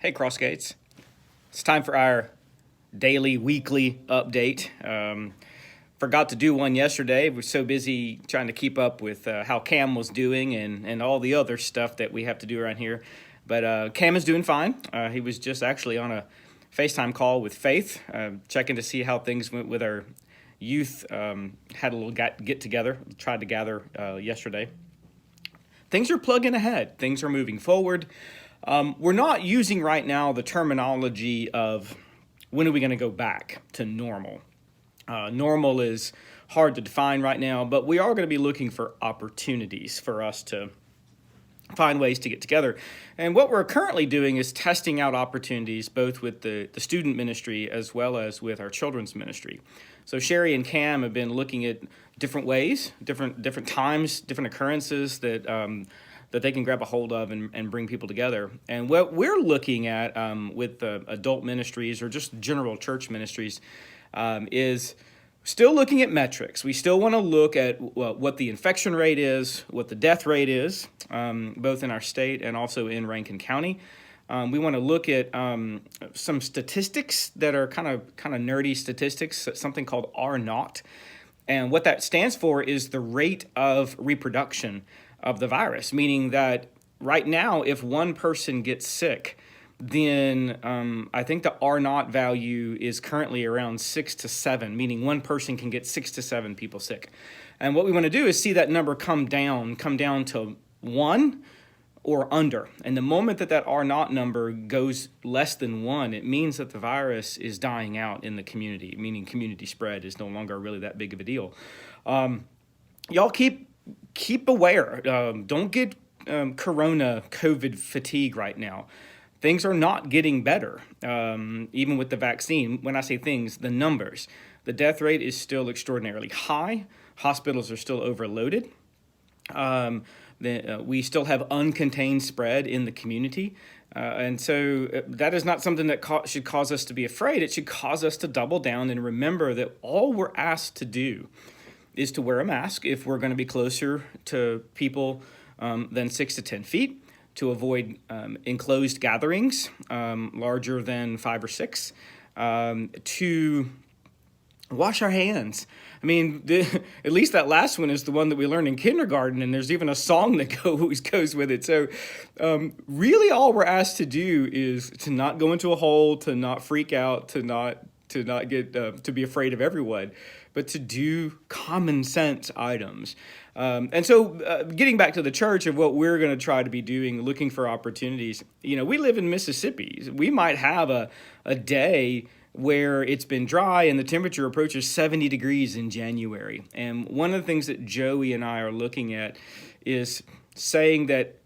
Hey, Crossgates. It's time for our daily, weekly update. Forgot to do one yesterday. We're so busy trying to keep up with how Cam was doing and all the other stuff that we have to do around here. But Cam is doing fine. He was just actually on a FaceTime call with Faith, checking to see how things went with our youth. Had a little get together, tried to gather yesterday. Things are plugging ahead. Things are moving forward. We're not using right now the terminology of when are we going to go back to normal. Normal is hard to define right now, but we are going to be looking for opportunities for us to find ways to get together. And what we're currently doing is testing out opportunities both with the student ministry as well as with our children's ministry. So Sherry and Cam have been looking at different ways, different times, different occurrences that they can grab a hold of and bring people together. And what we're looking at with adult ministries or just general church ministries is still looking at metrics. We still want to look at what the infection rate is, what the death rate is, both in our state and also in Rankin County. We want to look at some statistics that are kind of nerdy statistics, something called R naught. And what that stands for is the rate of reproduction of the virus, meaning that right now, if one person gets sick, then I think the R naught value is currently around 6 to 7, meaning one person can get 6 to 7 people sick. And what we want to do is see that number come down to 1 or under. And the moment that R naught number goes less than 1, it means that the virus is dying out in the community, meaning community spread is no longer really that big of a deal. Y'all keep aware. Don't get corona COVID fatigue right now. Things are not getting better, even with the vaccine. When I say things, the numbers. The death rate is still extraordinarily high. Hospitals are still overloaded. We still have uncontained spread in the community. And so that is not something that should cause us to be afraid. It should cause us to double down and remember that all we're asked to do is to wear a mask if we're going to be closer to people than 6 to 10 feet, to avoid enclosed gatherings larger than 5 or 6, to wash our hands. I mean, at least that last one is the one that we learned in kindergarten, and there's even a song that goes with it. So really all we're asked to do is to not go into a hole, to not freak out, to not get to be afraid of everyone, but to do common sense items. And so getting back to the church of what we're going to try to be doing, looking for opportunities, we live in Mississippi. We might have a day where it's been dry and the temperature approaches 70 degrees in January. And one of the things that Joey and I are looking at is saying that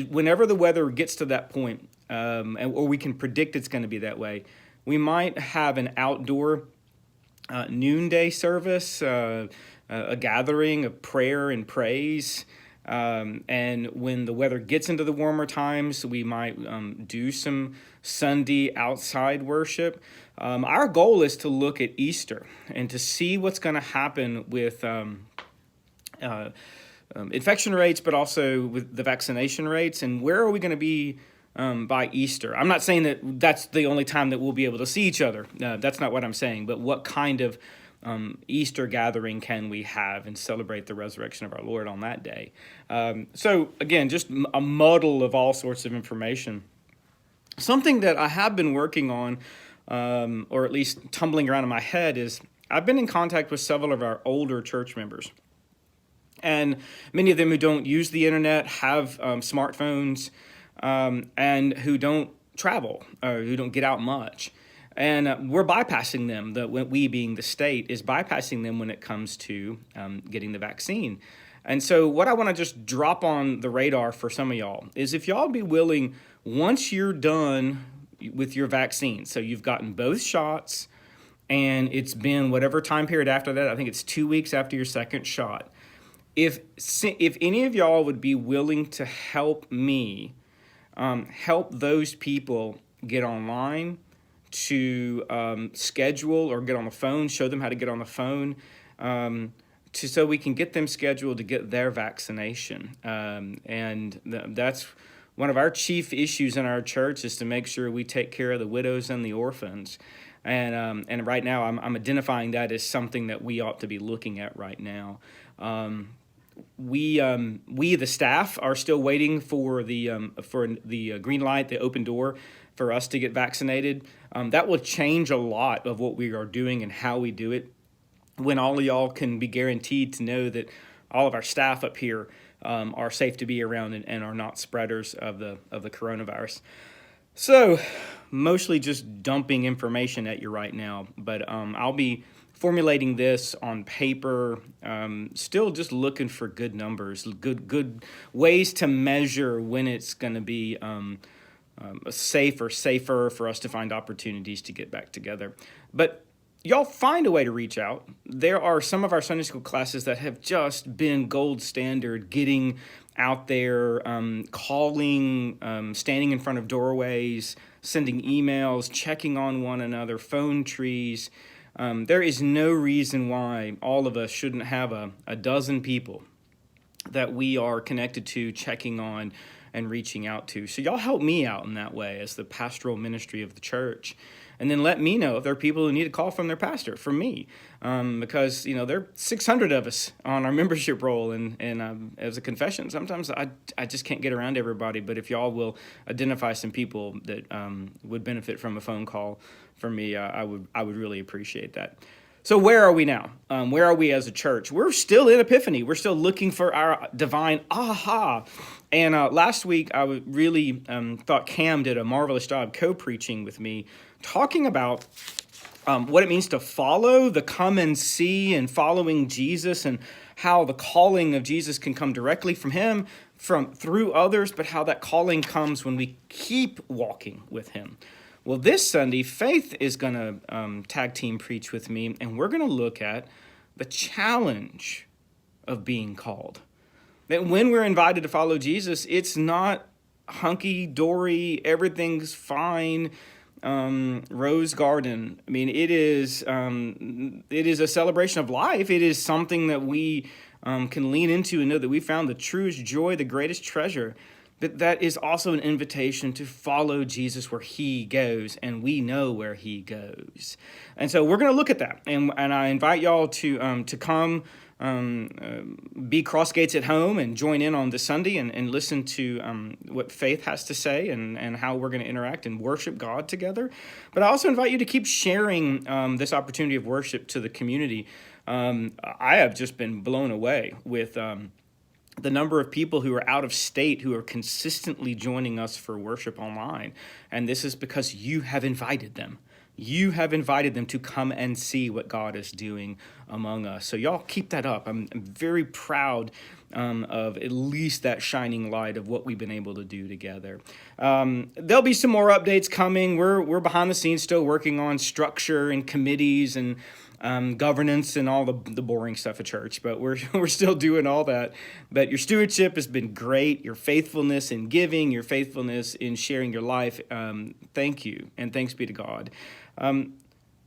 whenever the weather gets to that point, or we can predict it's going to be that way, we might have an outdoor noonday service, a gathering of prayer and praise. And when the weather gets into the warmer times, we might do some Sunday outside worship. Our goal is to look at Easter and to see what's going to happen with infection rates, but also with the vaccination rates, and where are we going to be by Easter. I'm not saying that that's the only time that we'll be able to see each other. That's not what I'm saying. But what kind of Easter gathering can we have and celebrate the resurrection of our Lord on that day? So again, just a muddle of all sorts of information. Something that I have been working on, or at least tumbling around in my head, is I've been in contact with several of our older church members. And many of them who don't use the internet have smartphones, and who don't travel or who don't get out much. And we're bypassing them. We being the state is bypassing them when it comes to getting the vaccine. And so what I want to just drop on the radar for some of y'all is if y'all be willing, once you're done with your vaccine, so you've gotten both shots and it's been whatever time period after that, I think it's 2 weeks after your second shot, if any of y'all would be willing to help me help those people get online, to schedule or get on the phone, show them how to get on the phone, so we can get them scheduled to get their vaccination. And that's One of our chief issues in our church is to make sure we take care of the widows and the orphans. And right now, I'm identifying that as something that we ought to be looking at right now. We the staff are still waiting for the green light, the open door for us to get vaccinated. That will change a lot of what we are doing and how we do it when all of y'all can be guaranteed to know that all of our staff up here are safe to be around and are not spreaders of the coronavirus. So, mostly just dumping information at you right now, but I'll be formulating this on paper, still just looking for good numbers, good ways to measure when it's going to be safer for us to find opportunities to get back together. But y'all find a way to reach out. There are some of our Sunday school classes that have just been gold standard, getting out there, calling, standing in front of doorways, sending emails, checking on one another, phone trees. There is no reason why all of us shouldn't have a dozen people that we are connected to, checking on, and reaching out to. So y'all help me out in that way as the pastoral ministry of the church. And then let me know if there are people who need a call from their pastor, from me. Because, there are 600 of us on our membership roll. And as a confession, sometimes I just can't get around to everybody. But if y'all will identify some people that would benefit from a phone call from me, I would really appreciate that. So where are we now? Where are we as a church? We're still in Epiphany. We're still looking for our divine aha. And last week, I really thought Cam did a marvelous job co-preaching with me, talking about what it means to follow, the come and see, and following Jesus, and how the calling of Jesus can come directly from him, through others, but how that calling comes when we keep walking with him. Well, this Sunday, Faith is going to tag team preach with me, and we're going to look at the challenge of being called. That when we're invited to follow Jesus, it's not hunky-dory, everything's fine, rose garden. I mean, it is a celebration of life. It is something that we can lean into and know that we found the truest joy, the greatest treasure. But that is also an invitation to follow Jesus where he goes, and we know where he goes. And so we're going to look at that. And I invite y'all to come be Crossgates at home and join in on this Sunday and listen to what Faith has to say and how we're going to interact and worship God together. But I also invite you to keep sharing this opportunity of worship to the community. I have just been blown away with the number of people who are out of state who are consistently joining us for worship online. And this is because you have invited them. You have invited them to come and see what God is doing among us. So y'all keep that up. I'm very proud of at least that shining light of what we've been able to do together. There'll be some more updates coming. We're behind the scenes still working on structure and committees and governance and all the boring stuff at church, but we're still doing all that. But your stewardship has been great. Your faithfulness in giving, your faithfulness in sharing your life. Thank you, and thanks be to God.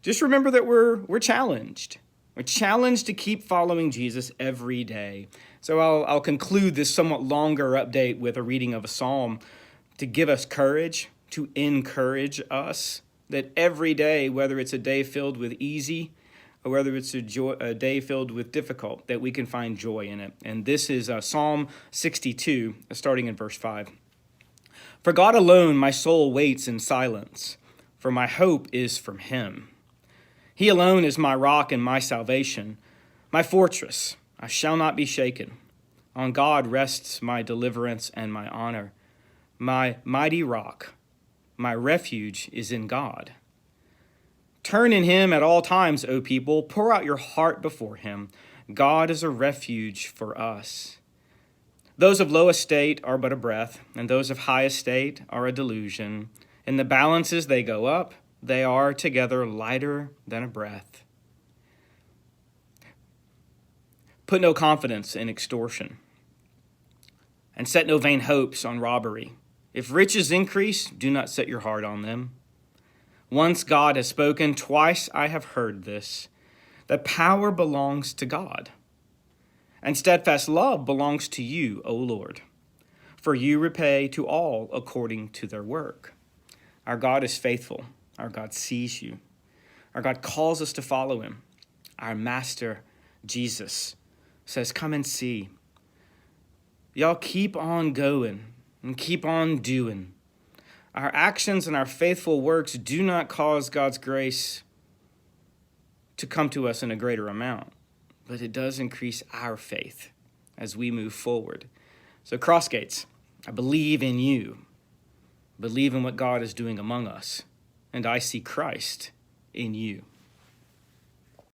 Just remember that we're challenged. We're challenged to keep following Jesus every day. So I'll conclude this somewhat longer update with a reading of a psalm to give us courage, to encourage us that every day, whether it's a day filled with easy or whether it's a day filled with difficult, that we can find joy in it. And this is Psalm 62, starting in verse 5. For God alone my soul waits in silence, for my hope is from him. He alone is my rock and my salvation, my fortress. I shall not be shaken. On God rests my deliverance and my honor. My mighty rock, my refuge is in God. Turn in him at all times, O people. Pour out your heart before him. God is a refuge for us. Those of low estate are but a breath, and those of high estate are a delusion. In the balances they go up, they are together lighter than a breath. Put no confidence in extortion, and set no vain hopes on robbery. If riches increase, do not set your heart on them. Once God has spoken, twice I have heard this, that power belongs to God, and steadfast love belongs to you, O Lord. For you repay to all according to their work. Our God is faithful. Our God sees you. Our God calls us to follow him. Our Master, Jesus, says, come and see. Y'all keep on going and keep on doing. Our actions and our faithful works do not cause God's grace to come to us in a greater amount, but it does increase our faith as we move forward. So Crossgates, I believe in you, believe in what God is doing among us, and I see Christ in you.